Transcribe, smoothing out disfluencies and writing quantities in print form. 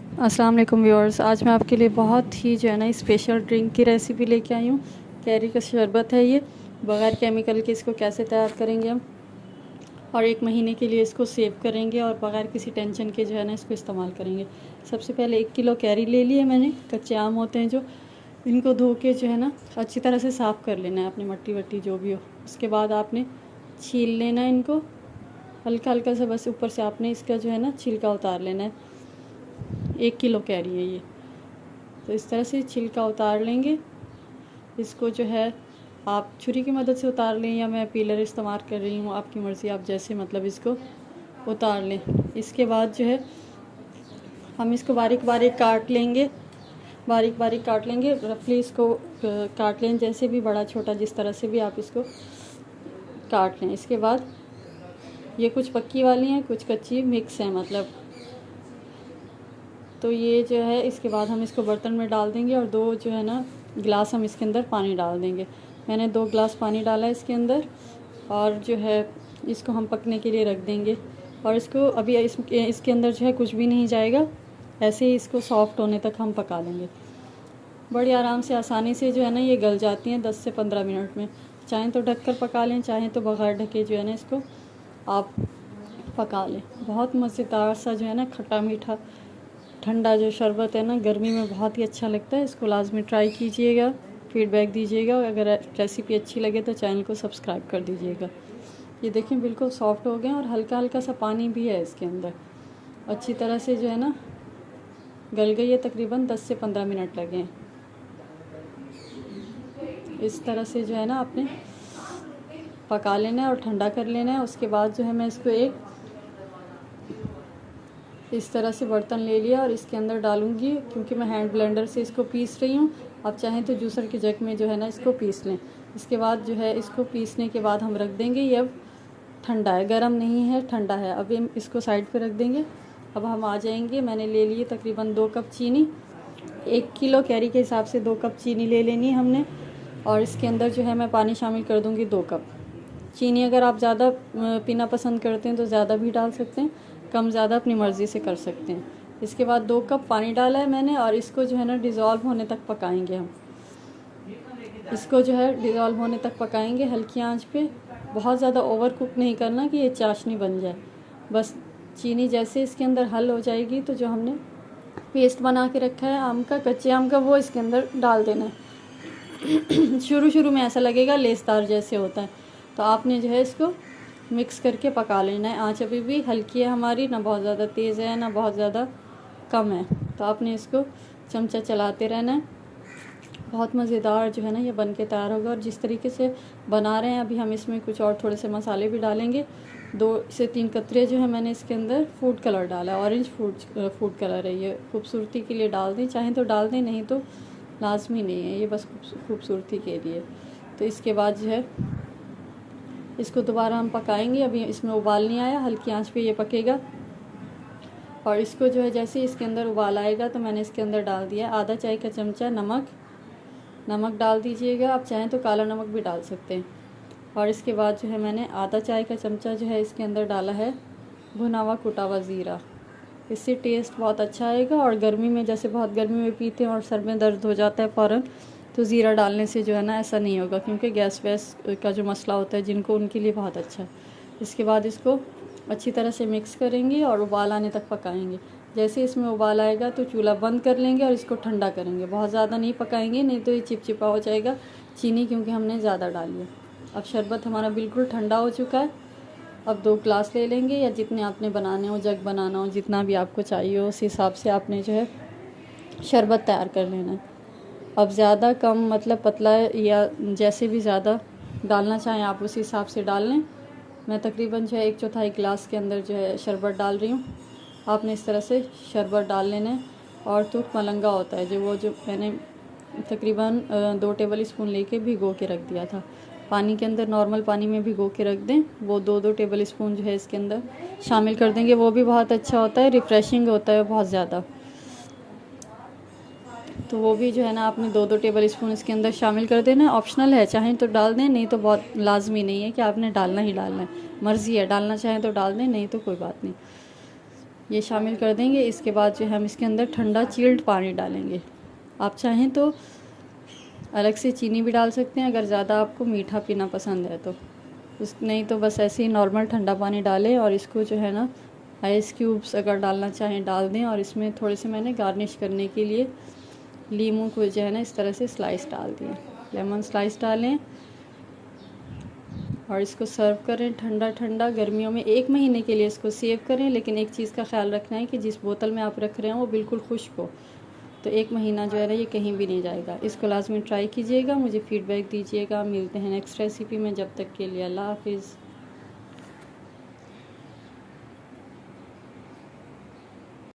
अस्सलाम वालेकुम व्यूअर्स। आज मैं आपके लिए बहुत ही जो है ना स्पेशल ड्रिंक की रेसिपी लेके आई हूँ। कैरी का शरबत है ये, बगैर केमिकल के इसको कैसे तैयार करेंगे हम, और 1 महीने के लिए इसको सेव करेंगे और बगैर किसी टेंशन के जो है ना इसको इस्तेमाल करेंगे। सबसे पहले 1 किलो कैरी ले लिए मैंने। कच्चे आम होते हैं जो, इनको धो के जो है ना अच्छी तरह से साफ़ कर लेना है, अपनी मट्टी वट्टी जो भी हो। उसके बाद आपने छील लेना है इनको हल्का हल्का सा, बस ऊपर से आपने इसका जो है ना छिलका उतार लेना है। 1 किलो कैरी है ये, तो इस तरह से छिलका उतार लेंगे। इसको जो है आप छुरी की मदद से उतार लें, या मैं पीलर इस्तेमाल कर रही हूँ, आपकी मर्ज़ी, आप जैसे मतलब इसको उतार लें। इसके बाद जो है हम इसको बारीक बारीक काट लेंगे, बारीक बारीक काट लेंगे। रफली इसको काट लें, जैसे भी, बड़ा छोटा जिस तरह से भी आप इसको काट लें। इसके बाद ये कुछ पक्की वाली हैं, कुछ कच्ची मिक्स हैं मतलब। तो ये जो है इसके बाद हम इसको बर्तन में डाल देंगे, और 2 जो है ना गिलास हम इसके अंदर पानी डाल देंगे। मैंने 2 गिलास पानी डाला है इसके अंदर, और जो है इसको हम पकने के लिए रख देंगे। और इसको अभी इसके अंदर जो है कुछ भी नहीं जाएगा, ऐसे ही इसको सॉफ्ट होने तक हम पका लेंगे। बड़ी आराम से, आसानी से जो है ना ये गल जाती हैं 10 से 15 मिनट में। चाहें तो ढककर पका लें, चाहें तो बगैर ढके जो है ना इसको आप पका लें। बहुत मज़ेदार सा जो है ना खट्टा मीठा ठंडा जो शरबत है ना, गर्मी में बहुत ही अच्छा लगता है। इसको लाजमी ट्राई कीजिएगा, फीडबैक दीजिएगा। अगर रेसिपी अच्छी लगे तो चैनल को सब्सक्राइब कर दीजिएगा। ये देखें बिल्कुल सॉफ्ट हो गए, और हल्का हल्का सा पानी भी है इसके अंदर। अच्छी तरह से जो है ना गल गई है, तकरीबन 10 से 15 मिनट लगे हैं। इस तरह से जो है ना आपने पका लेना है और ठंडा कर लेना है। उसके बाद जो है मैं इसको एक इस तरह से बर्तन ले लिया, और इसके अंदर डालूंगी, क्योंकि मैं हैंड ब्लेंडर से इसको पीस रही हूँ। आप चाहें तो जूसर के जग में जो है ना इसको पीस लें। इसके बाद जो है इसको पीसने के बाद हम रख देंगे। ये अब ठंडा है, गर्म नहीं है, ठंडा है। अभी हम इसको साइड पे रख देंगे। अब हम आ जाएंगे, मैंने ले लिए तकरीबन 2 कप चीनी। 1 किलो कैरी के हिसाब से 2 कप चीनी ले लेनी है हमने। और इसके अंदर जो है मैं पानी शामिल कर दूँगी 2 कप। चीनी अगर आप ज़्यादा पीना पसंद करते हैं तो ज़्यादा भी डाल सकते हैं, कम ज़्यादा अपनी मर्ज़ी से कर सकते हैं। इसके बाद 2 कप पानी डाला है मैंने, और इसको जो है ना डिज़ोल्व होने तक पकाएंगे हम। इसको जो है डिज़ोल्व होने तक पकाएंगे हल्की आंच पे। बहुत ज़्यादा ओवर कुक नहीं करना कि ये चाशनी बन जाए। बस चीनी जैसे इसके अंदर हल हो जाएगी, तो जो हमने पेस्ट बना के रखा है आम का, कच्चे आम का, वो इसके अंदर डाल देना है। शुरू शुरू में ऐसा लगेगा लेसदार जैसे होता है, तो आपने जो है इसको मिक्स करके पका लेना है। आंच अभी भी हल्की है हमारी, ना बहुत ज़्यादा तेज़ है ना बहुत ज़्यादा कम है। तो आपने इसको चमचा चलाते रहना है। बहुत मज़ेदार जो है ना ये बन के तैयार होगा। और जिस तरीके से बना रहे हैं अभी हम इसमें कुछ और थोड़े से मसाले भी डालेंगे। 2 से 3 कतरे जो है मैंने इसके अंदर फूड कलर डाला है, ऑरेंज फूड कलर है ये। खूबसूरती के लिए डाल दें, चाहें तो डाल दें, नहीं तो लाजमी नहीं है, ये बस खूबसूरती के लिए। तो इसके बाद जो है इसको दोबारा हम पकाएंगे। अभी इसमें उबाल नहीं आया, हल्की आंच पे ये पकेगा। और इसको जो है जैसे इसके अंदर उबाल आएगा, तो मैंने इसके अंदर डाल दिया आधा चाय का चमचा नमक डाल दीजिएगा। आप चाहें तो काला नमक भी डाल सकते हैं। और इसके बाद जो है मैंने आधा चाय का चमचा जो है इसके अंदर डाला है भुना हुआ कुटा हुआ ज़ीरा। इससे टेस्ट बहुत अच्छा आएगा। और गर्मी में, जैसे बहुत गर्मी में पीते हैं और सर में दर्द हो जाता है फ़ौरन, तो ज़ीरा डालने से जो है ना ऐसा नहीं होगा, क्योंकि गैस वैस का जो मसला होता है जिनको, उनके लिए बहुत अच्छा है। इसके बाद इसको अच्छी तरह से मिक्स करेंगे और उबाल आने तक पकाएंगे। जैसे इसमें उबाल आएगा तो चूल्हा बंद कर लेंगे और इसको ठंडा करेंगे। बहुत ज़्यादा नहीं पकाएंगे, नहीं तो ये चिपचिपा हो जाएगा चीनी, क्योंकि हमने ज़्यादा डाली है। अब शरबत हमारा बिल्कुल ठंडा हो चुका है। अब 2 ग्लास ले लेंगे, या जितने आपने बनाने हो, जग बनाना हो, जितना भी आपको चाहिए उस हिसाब से आपने जो है शरबत तैयार कर लेना है। अब ज़्यादा कम मतलब पतला, या जैसे भी ज़्यादा डालना चाहें आप उस हिसाब से डाल लें। मैं तकरीबन जो है 1/4 गिलास के अंदर जो है शरबत डाल रही हूँ। आपने इस तरह से शरबत डाल लेना है। और तो मलंगा होता है जो मैंने तकरीबन 2 टेबल स्पून लेके भिगो के रख दिया था पानी के अंदर। नॉर्मल पानी में भिगो के रख दें, वो 2-2 टेबल स्पून जो है इसके अंदर शामिल कर देंगे। वो भी बहुत अच्छा होता है, रिफ़्रेशिंग होता है बहुत ज़्यादा। तो वो भी जो है ना आपने 2-2 टेबल स्पून इसके अंदर शामिल कर देना। ऑप्शनल है, चाहें तो डाल दें, नहीं तो बहुत लाजमी नहीं है कि आपने डालना ही डालना है, मर्ज़ी है, डालना चाहें तो डाल दें, नहीं तो कोई बात नहीं। ये शामिल कर देंगे। इसके बाद जो है हम इसके अंदर ठंडा चिल्ड पानी डालेंगे। आप चाहें तो अलग से चीनी भी डाल सकते हैं अगर ज़्यादा आपको मीठा पीना पसंद है तो। नहीं तो बस ऐसे ही नॉर्मल ठंडा पानी डालें और इसको जो है ना आइस क्यूब्स अगर डालना चाहें डाल दें। और इसमें थोड़े से मैंने गार्निश करने के लिए लीमू को जो है ना इस तरह से स्लाइस डाल दिए, लेमन स्लाइस डालें और इसको सर्व करें ठंडा ठंडा। गर्मियों में 1 महीने के लिए इसको सेव करें, लेकिन एक चीज़ का ख्याल रखना है कि जिस बोतल में आप रख रहे हैं वो बिल्कुल खुश्क हो, तो 1 महीना जो है ना ये कहीं भी नहीं जाएगा। इसको लाजमी ट्राई कीजिएगा, मुझे फ़ीडबैक दीजिएगा। मिलते हैं नेक्स्ट रेसिपी में, जब तक के लिए अल्लाह हाफिज़।